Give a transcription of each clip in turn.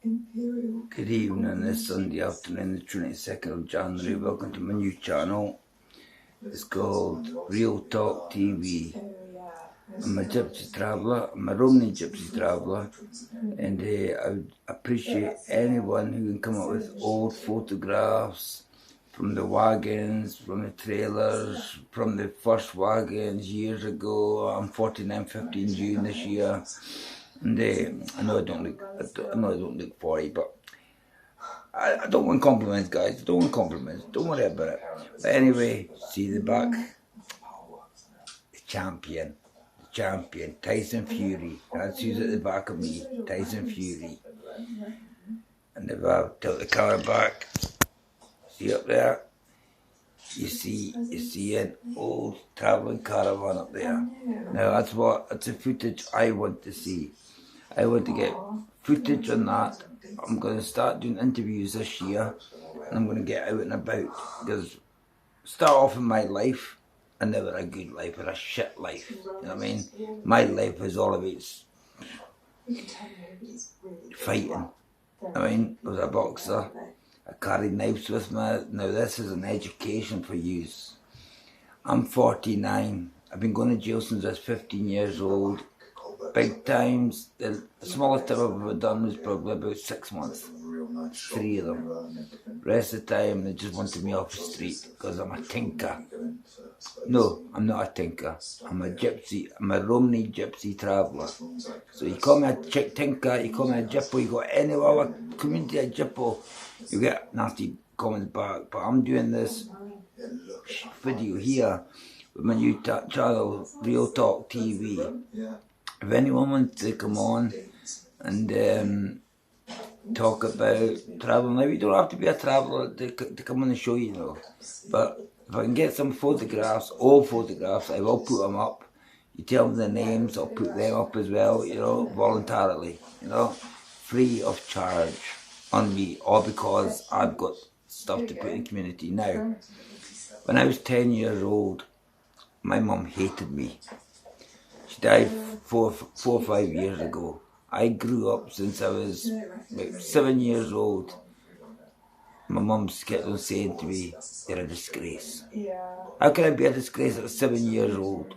Good evening, this Sunday afternoon, the 22nd of January. Welcome to my new channel. It's called Real Talk TV. I'm a gypsy traveller, I'm a Romney gypsy traveller, and I would appreciate anyone who can come up with old photographs from the wagons, from the trailers, from the first wagons years ago. I'm 49, 15 June this year, and I know I don't look 40, but I don't want compliments, guys. I don't want compliments. Don't worry about it. But anyway, see the back. The champion, Tyson Fury. That's who's at the back of me, Tyson Fury. And if I tilt the car back, see up there, you see an old travelling caravan up there. Now that's the footage I want to see. I want to get footage on that. I'm going to start doing interviews this year, and I'm going to get out and about, because start off in my life, I never had a good life, or a shit life, you know what I mean? My life is all about fighting. I mean, I was a boxer, I carried knives with me. Now this is an education for use. I'm 49, I've been going to jail since I was 15 years old. Big times, the smallest time I've ever done was probably about 6 months. 3 of them. Rest of the time they just wanted me off the street because I'm a tinker. No, I'm not a tinker. I'm a gypsy. I'm a Romney gypsy traveller. So you call me a tinker, you call me a jippo, you got any other community a jippo, you get nasty comments back. But I'm doing this video here with my new channel, Real Talk TV. If anyone wants to come on and talk about travelling, now you don't have to be a traveller to come on the show, you know. But if I can get some photographs, old photographs, I will put them up. You tell me the names, I'll put them up as well, you know, voluntarily, you know, free of charge on me, all because I've got stuff to put in the community. Now, when I was 10 years old, my mum hated me. She died 4 or 5 years ago. I grew up since I was about 7 years old. My mum's kept on saying to me, "You're a disgrace." How can I be a disgrace at 7 years old?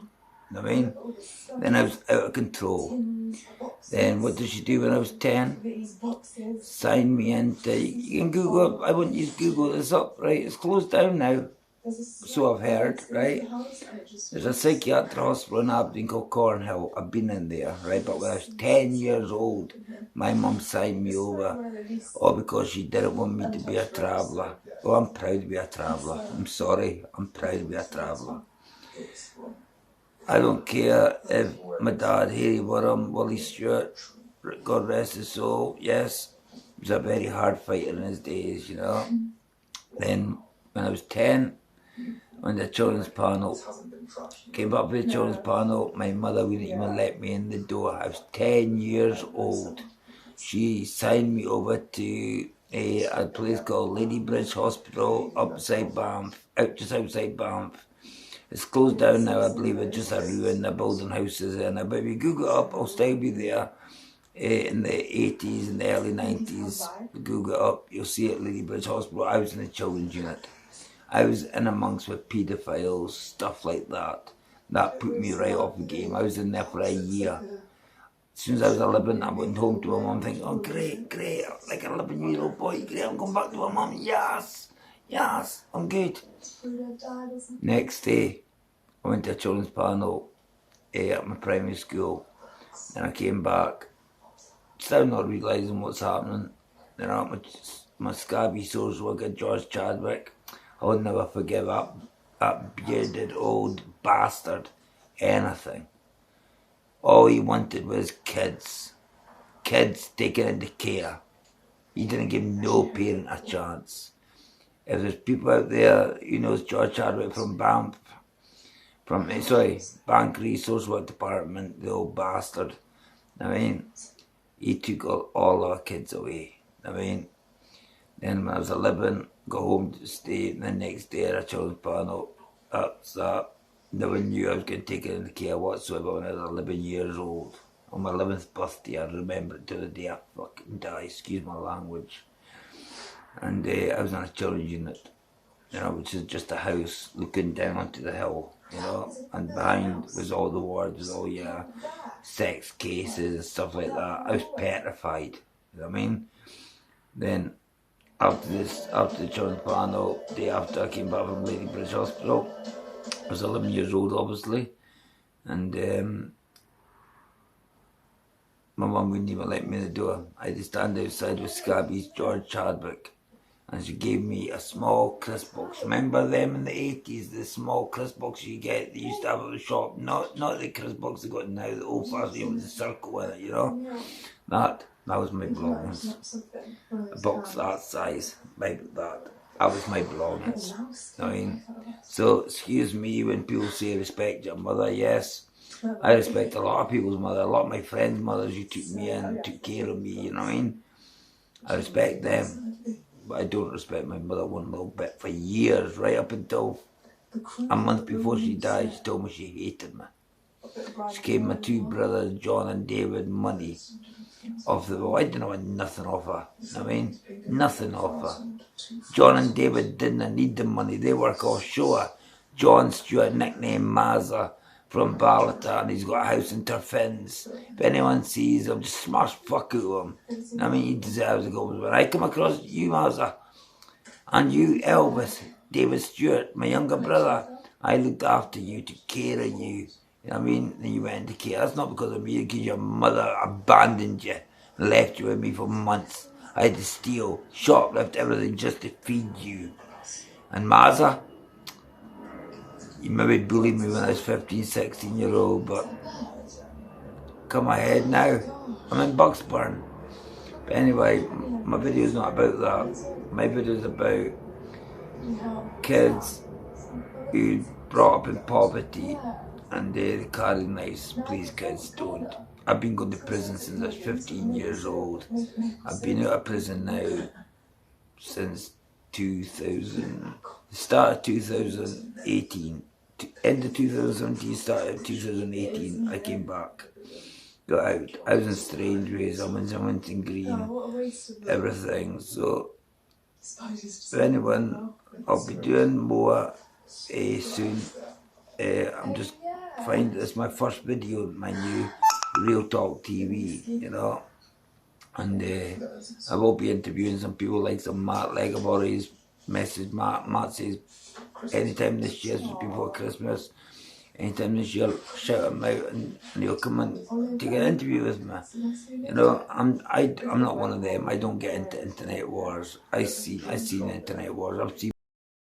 You know what I mean? Then I was out of control. Then what did she do when I was 10? Signed me into, you can Google, I wouldn't use Google this up, right? It's closed down now. So I've heard, right? There's a psychiatric hospital in Aberdeen called Cornhill. I've been in there, right? But when I was 10 years old, my mum signed me over, all because she didn't want me to be a traveller. Oh, I'm proud to be a traveller. I'm sorry, I'm proud to be a traveller. I don't care if my dad, Harry Worham, Willie Stewart, God rest his soul, yes, he was a very hard fighter in his days, you know. Then, when I was 10, on the children's panel, came up with the children's panel, my mother wouldn't even let me in the door. I was 10 years old. She signed me over to a place called Ladybridge Hospital outside Banff, just outside Banff. It's closed down now, I believe. It's just a ruin, they're building houses in it. But if you Google it up, I'll still be there. In the 80s and the early 90s, Google it up, you'll see it, Ladybridge Hospital. I was in the children's unit. I was in amongst with paedophiles, stuff like that. That put me right off the game. I was in there for a year. As soon as I was 11, I went home to my mum thinking, oh great, like an 11-year-old boy, great, I'm going back to my mum, yes, I'm good. Next day, I went to a children's panel at my primary school, and I came back, still not realising what's happening. You know, my scabby sores look at George Chadwick. I'll never forgive that bearded old bastard anything. All he wanted was kids taken into care. He didn't give no parent a chance. If there's people out there who knows George Chadwick from Banff, Bank Resource Work Department, the old bastard, I mean, he took all our kids away. I mean, then when I was 11, got home to stay, and the next day at a children's panel, that's that. No one knew I was going to take it into care whatsoever when I was 11 years old. on my 11th birthday. I remember it to the day I fucking die, excuse my language. And I was in a children's unit, you know, which is just a house looking down onto the hill, you know, and behind was all the wards with all your sex cases and stuff like that. I was petrified, you know what I mean? Then after the children's panel, the day after I came back from Lady Bridge Hospital, I was 11 years old obviously, and my mum wouldn't even let me in the door. I had to stand outside with Scabby's George Chadwick, and she gave me a small crisp box. Remember them in the 80s, the small crisp box you get, they used to have at the shop, not the crisp box they got now, the old fashioned with the circle in it, you know? That was my belongings. A box that size, like that was my belongings. I mean, so excuse me when people say respect your mother, yes. I respect a lot of people's mother, a lot of my friends' mothers who took me in, took care of me, you know what I mean? I respect them, but I don't respect my mother one little bit for years, right up until a month before she died. She told me she hated me. She gave my two brothers, John and David, money off the wall. I didn't want nothing off her, you know what I mean? Nothing off her. John and David didn't need the money, they work offshore. John Stewart, nicknamed Mazza, from Barletta, and he's got a house in Turfins. If anyone sees him, just smash fuck out of him. I mean, he deserves to go. When I come across you, Mazza, and you, Elvis, David Stewart, my younger brother, I looked after you, took care of you. You know what I mean? Then you went into care. That's not because of me, because your mother abandoned you and left you with me for months. I had to steal, shoplift, everything just to feed you. And Mazza, you maybe bullied me when I was 15, 16-year-old, but come ahead now. I'm in Bucksburn. But anyway, my video's not about that. My video's about kids who brought up in poverty and they carry knives. Please kids, don't. I've been going to prison since I was 15 years old. I've been out of prison now since 2000, start of 2018. End of 2017, start of 2018, I came back, got out. I was in Strangeways, I'm in Zimington Green, everything. So, for anyone, I'll be doing more soon. I'm just finding this my first video, my new Real Talk TV, you know. And I will be interviewing some people like some Matt Legg. I've already messaged Matt. Matt says, anytime this year, before Christmas, anytime this year, shout him out and he'll come and take an interview with me. You know, I'm not one of them. I don't get into internet wars. I've seen internet wars. I've seen